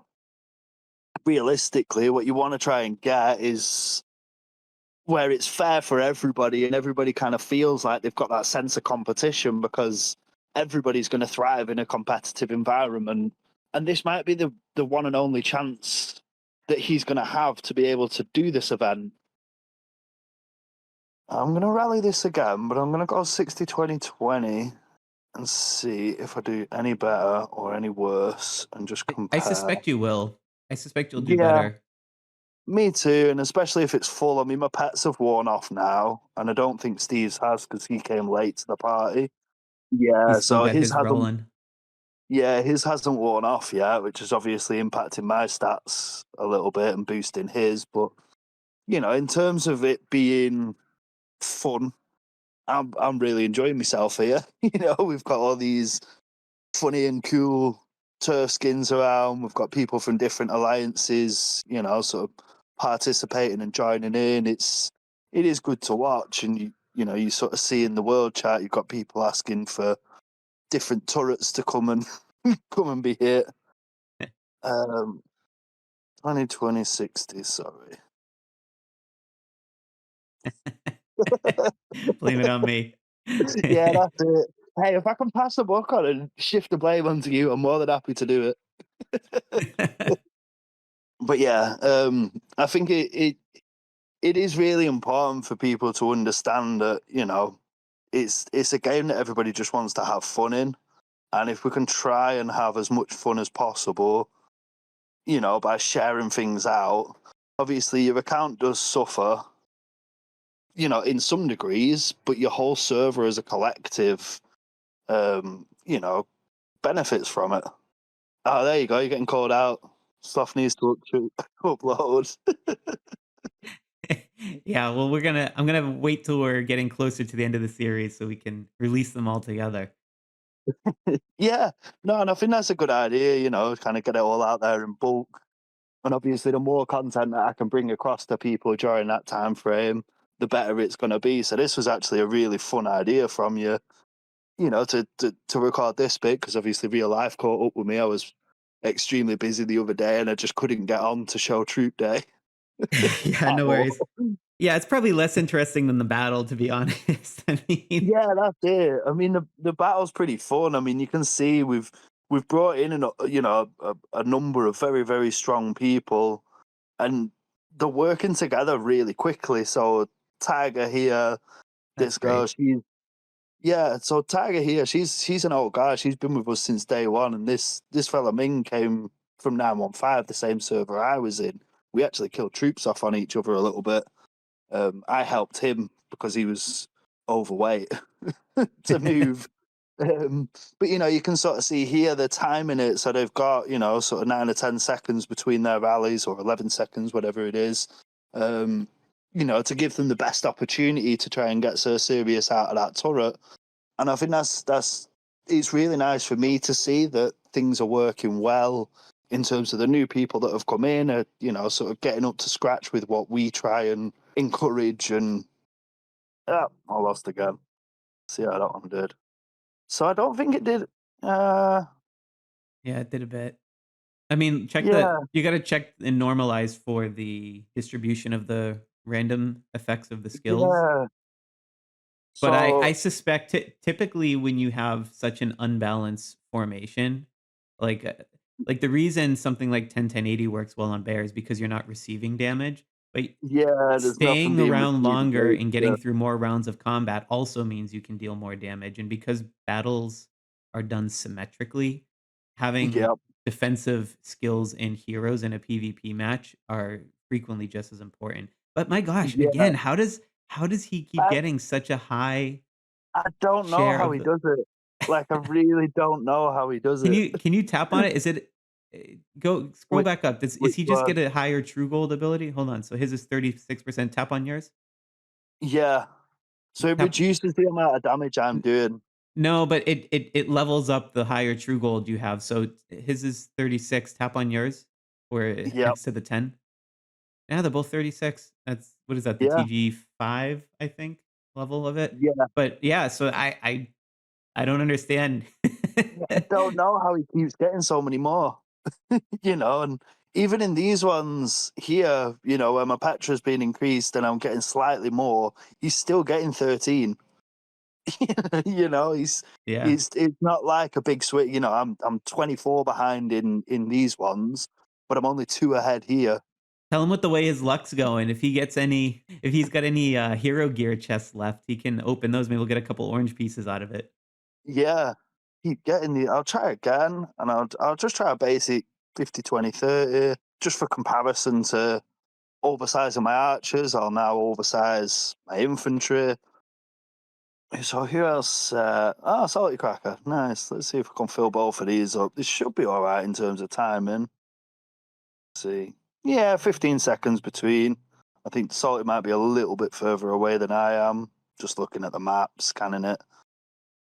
realistically, what you want to try and get is where it's fair for everybody and everybody kind of feels like they've got that sense of competition because everybody's going to thrive in a competitive environment. And this might be the one and only chance that he's going to have to be able to do this event. I'm going to rally this again, but I'm going to go 60, 20, 20 and see if I do any better or any worse and just I compare. suspect you will. I suspect you'll do Yeah, better. me too, and especially if it's full. I mean, my pets have worn off now, and I don't think Steve's has because he came late to the party. Yeah, He's still so got his his hasn't. rolling. Yeah, his hasn't worn off yet, which is obviously impacting my stats a little bit and boosting his. But in terms of it being fun, I'm really enjoying myself here. We've got all these funny and cool turf skins around. We've got people from different alliances, sort of participating and joining in. It is good to watch, and you sort of see in the world chat you've got people asking for different turrets to come and come and be hit. Um, 2020 60, sorry. Blame it on me. Yeah, that's it. Hey, if I can pass the buck on and shift the blame onto you, I'm more than happy to do it. But yeah, I think it is really important for people to understand that it's a game that everybody just wants to have fun in, and if we can try and have as much fun as possible, by sharing things out. Obviously, your account does suffer, in some degrees, but your whole server as a collective, benefits from it. Oh, there you go. You're getting called out. Stuff needs to upload. Yeah, well, I'm gonna wait till we're getting closer to the end of the series so we can release them all together. Yeah, no, and I think that's a good idea. Kind of get it all out there in bulk. And obviously, the more content that I can bring across to people during that time frame, the better it's going to be. So this was actually a really fun idea from you, to record this bit because obviously real life caught up with me. I was extremely busy the other day and I just couldn't get on to show Troop Day Yeah, at no all. worries. Yeah, it's probably less interesting than the battle, to be honest. I mean, Yeah, that's it. I mean, the battle's pretty fun. I mean, you can see we've brought in a number of very very strong people, and they're working together really quickly. So Tiger here, that's this girl, great. yeah. So Tiger here, she's an old guy. She's been with us since day one, and this fella Ming came from 915, the same server I was in. We actually killed troops off on each other a little bit. I helped him because he was overweight to move. Um, but you can sort of see here the time in it. So they've got sort of 9 or 10 seconds between their rallies, or 11 seconds, whatever it is. Um, to give them the best opportunity to try and get Sir Sirius out of that turret. And I think that's it's really nice for me to see that things are working well in terms of the new people that have come in, sort of getting up to scratch with what we try and encourage. And I lost again. See how that one did. So I don't think it did. Uh, Yeah, it did a bit. I mean, yeah, you gotta check and normalize for the distribution of the random effects of the skills. yeah. But I So suspect typically when you have such an unbalanced formation, like, uh, like the reason something like 10-10-80 works well on bear is because you're not receiving damage, but yeah, there's nothing staying being around received longer against and you. getting through more rounds of combat also means you can deal more damage, and because battles are done symmetrically, having Yep. defensive skills and heroes in a PvP match are frequently just as important. But my gosh, Yeah. again, how does he keep I getting such a high I don't know share how of he the does it. Like I really don't know how he does it. can you tap on it? Is it go scroll Which back up. Is which he just get one? a higher true gold ability? Hold on. So his is 36%. Tap on yours. Yeah. So it Tap reduces the amount of damage I'm n- doing. no, but it levels up the higher true gold you have. So his is 36. Tap on yours where Yep. next to the 10. Yeah, they're both 36. That's what is that? The Yeah. TG5, I think, level of it. Yeah. But yeah, so I don't understand. Yeah, I don't know how he keeps getting so many more. And even in these ones here, where my Petra's been increased and I'm getting slightly more, he's still getting 13. He's Yeah. it's not like a big switch. I'm 24 behind in these ones, but I'm only two ahead here. Tell him what the way his luck's going. If he's got any, hero gear chests left, he can open those. Maybe we'll get a couple orange pieces out of it. Yeah, keep getting the. I'll try again, and I'll just try a basic 50, 20, 30. just for comparison to oversizing my archers, I'll now oversize my infantry. So who else? Salty Cracker. Nice. Let's see if we can fill both of these up. This should be all right in terms of timing. Let's see. Yeah, 15 seconds between. I think Salty might be a little bit further away than I am, just looking at the map, scanning it.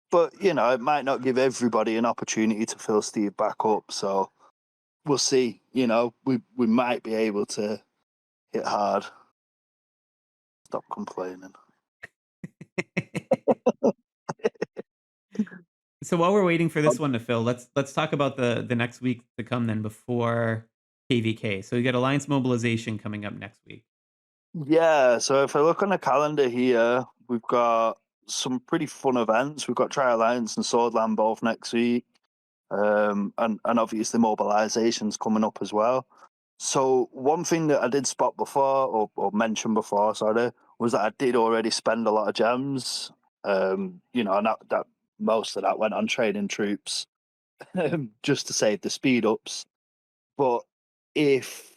But, you know, it might not give everybody an opportunity to fill Steve back up. So we'll see. You know, we might be able to hit hard. Stop complaining. So while we're waiting for this one to fill, let's talk about the next week to come then before KvK. So we got Alliance Mobilization coming up next week. Yeah, so if I look on the calendar here, we've got some pretty fun events. We've got Tri Alliance and Swordland both next week. And obviously mobilization's coming up as well. So one thing that I did spot before, or mention before, sorry, was that I did already spend a lot of gems. You know, and that most of that went on training troops, just to save the speed ups. But if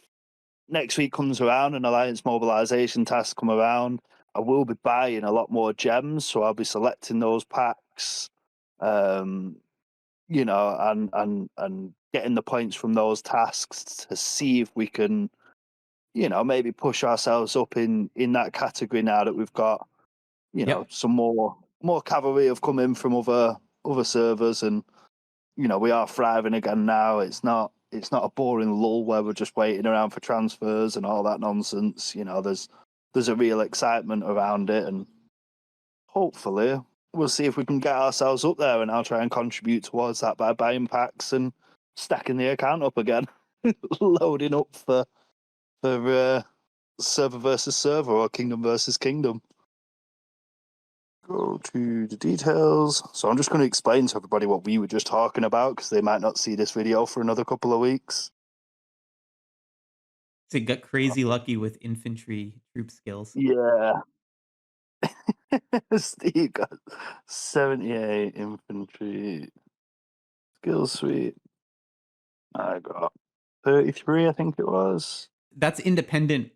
next week comes around and Alliance mobilization tasks come around, I will be buying a lot more gems. So I'll be selecting those packs. You know, and getting the points from those tasks to see if we can, you know, maybe push ourselves up in that category now that we've got, you know, Yep. some more cavalry have come in from other servers, and you know we are thriving again now. It's not a boring lull where we're just waiting around for transfers and all that nonsense. You know, there's a real excitement around it, and hopefully we'll see if we can get ourselves up there, and I'll try and contribute towards that by buying packs and stacking the account up again, loading up for server versus server or kingdom versus kingdom. Go to the details. So I'm just going to explain to everybody what we were just talking about because they might not see this video for another couple of weeks. So you got crazy lucky with infantry troop skills. Yeah. Steve got 78 infantry skill suite. I got 33, I think it was. That's independent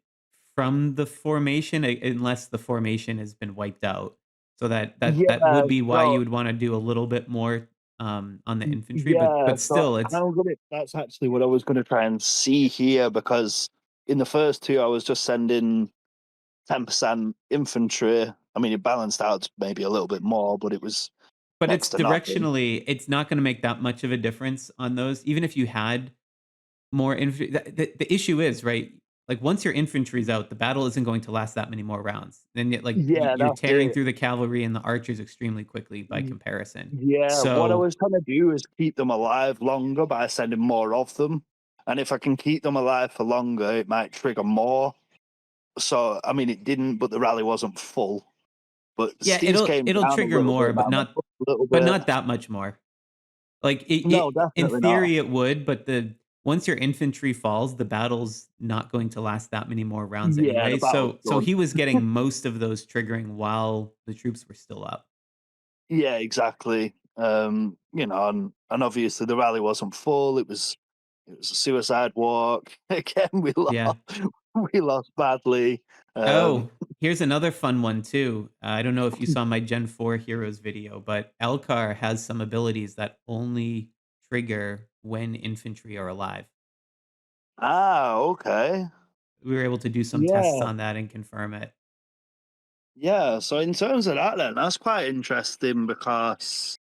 from the formation unless the formation has been wiped out. So that Yeah, would be why so you would wanna do a little bit more, on the infantry, yeah, but so still, it's that's actually what I was gonna try and see here because in the first two I was just sending 10% infantry. I mean, it balanced out to maybe a little bit more, but it was but it's next to nothing. directionally it's not gonna make that much of a difference on those, even if you had more infantry. The issue is, right, like, once your infantry's out, the battle isn't going to last that many more rounds, and yet, like, Yeah, you're that's tearing it. through the cavalry and the archers extremely quickly by Y- comparison. Yeah, what I So was trying to do is keep them alive longer by sending more of them. And if I can keep them alive for longer, it might trigger more. So, I mean, it didn't, but the rally wasn't full. But yeah, Steve's it'll came it'll down a trigger little more, bit, now I'm up a little but bit. not that much more. Like, No, in definitely not. theory, it would, but once your infantry falls, the battle's not going to last that many more rounds Yeah, the anyway, battle's so done. he was getting most of those triggering while the troops were still up. Yeah, exactly. You know, and obviously the rally wasn't full. It was a suicide walk. Again, Yeah. we lost badly. Um, Oh, here's another fun one too. I don't know if you saw my Gen 4 Heroes video, but Elcar has some abilities that only trigger when infantry are alive. okay. We were able to do some tests Yeah. on that and confirm it. Yeah. So in terms of that then, that's quite interesting because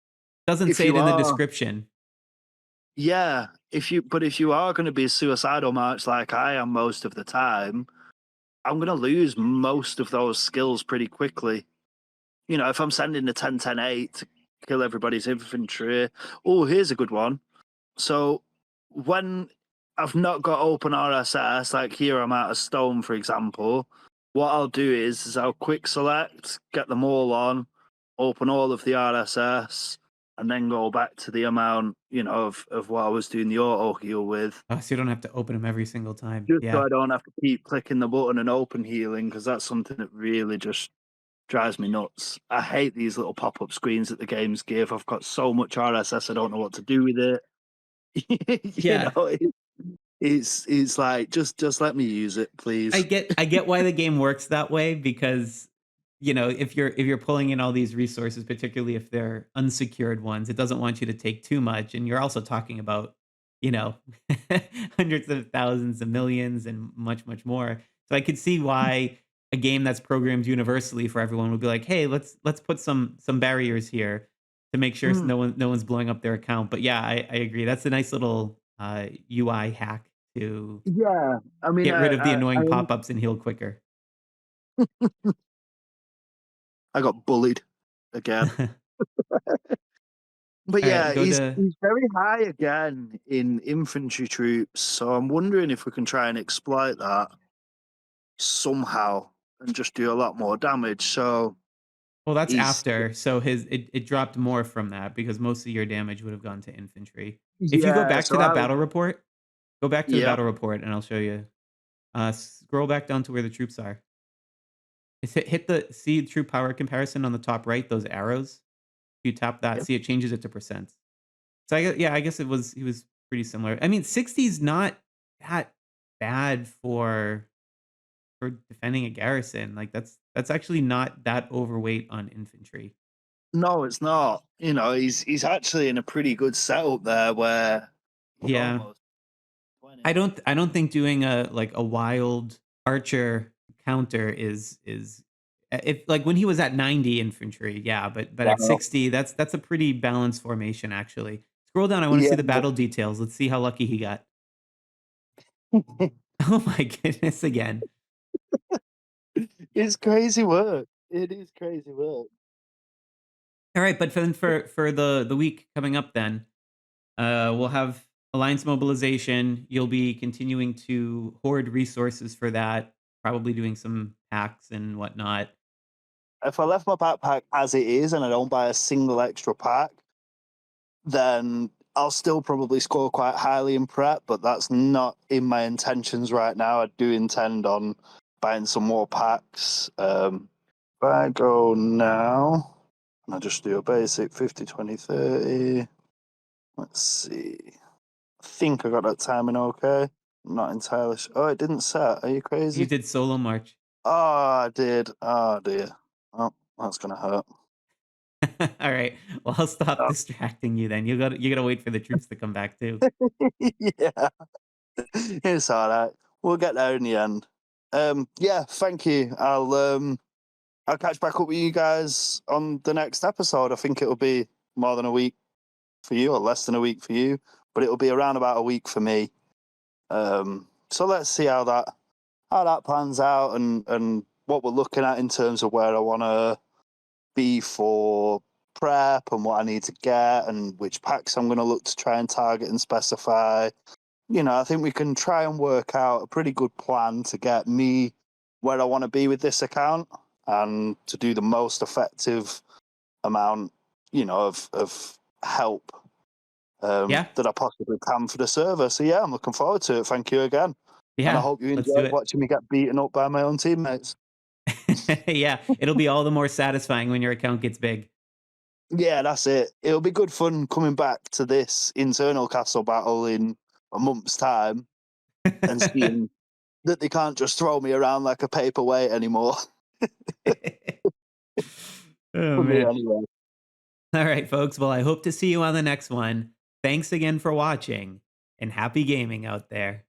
Doesn't if say it you in the are description. if you are gonna be a suicidal march like I am most of the time, I'm gonna lose most of those skills pretty quickly. You know, if I'm sending the 10-10-8 to kill everybody's infantry. Oh, here's a good one. So when I've not got open RSS, like here I'm out of stone, for example, what I'll do is I'll quick select, get them all on, open all of the RSS, and then go back to the amount, you know, of what I was doing the auto heal with, Oh, so you don't have to open them every single time. just so Yeah. I don't have to keep clicking the button and open healing, because that's something that really just drives me nuts. I hate these little pop-up screens that the games give. I've got so much RSS, I don't know what to do with it. You Yeah. know, It's like just let me use it, please. I get why the game works that way because, you know, if you're pulling in all these resources, particularly if they're unsecured ones, it doesn't want you to take too much, and you're also talking about, you know, hundreds of thousands of millions and much, much more. So I could see why a game that's programmed universally for everyone would be like, "Hey, let's put some barriers here to make sure Mm, no one's blowing up their account." But yeah, I agree. That's a nice little, UI hack to yeah, I mean, get rid of the I annoying pop-ups and heal quicker. I got bullied again. But yeah, Alright, go to he's very high again in infantry troops, so I'm wondering if we can try and exploit that somehow and just do a lot more damage. So well, that's he's after, so it dropped more from that because most of your damage would have gone to infantry. If you go yeah, back to so that I battle report go back to the yeah, battle report and I'll show you. Scroll back down to where the troops are. Just hit the see troop power comparison on the top right, those arrows? If you tap that, yeah. see it changes it to percents. So I guess he was pretty similar. I mean, 60 is not that bad for defending a garrison. Like that's actually not that overweight on infantry. No, it's not. You know, he's actually in a pretty good setup there where he's Yeah. almost 20. I don't think doing a like a wild archer counter is if like when he was at 90 infantry, yeah, but at Wow. 60, that's a pretty balanced formation actually. Scroll down, I want to Yeah. see the battle details. Let's see how lucky he got. Oh my goodness again. It's crazy work. It is crazy work. All right, but for the week coming up then, we'll have alliance mobilization. You'll be continuing to hoard resources for that, probably doing some hacks and whatnot. If I left my backpack as it is and I don't buy a single extra pack, then I'll still probably score quite highly in prep, but that's not in my intentions right now. I do intend on buying some more packs. If I go now, and I just do a basic 50, 20, 30. Let's see. I think I got that timing okay. I'm not entirely sure. Oh, it didn't set. Are you You crazy? did solo march. Oh, I did. Oh, dear. Oh, that's going to hurt. All right. Well, I'll stop Oh. distracting you then. You gotta wait for the troops to come back too. Yeah. It's all right. We'll get there in the end. Yeah, thank you. I'll catch back up with you guys on the next episode. I think it'll be more than a week for you, or less than a week for you, but it'll be around about a week for me. So let's see how that plans out and what we're looking at in terms of where I want to be for prep and what I need to get and which packs I'm going to look to try and target and specify. You know, I think we can try and work out a pretty good plan to get me where I want to be with this account and to do the most effective amount, you know, of help Yeah. that I possibly can for the server. So yeah, I'm looking forward to it. Thank you again. And I Yeah. hope you Let's do enjoyed it. watching me get beaten up by my own teammates. Yeah. It'll be all the more satisfying when your account gets big. Yeah, that's it. It'll be good fun coming back to this internal castle battle in a month's time and seeing that they can't just throw me around like a paperweight anymore. Oh For me, man. anyway. All right, folks. Well, I hope to see you on the next one. Thanks again for watching and happy gaming out there.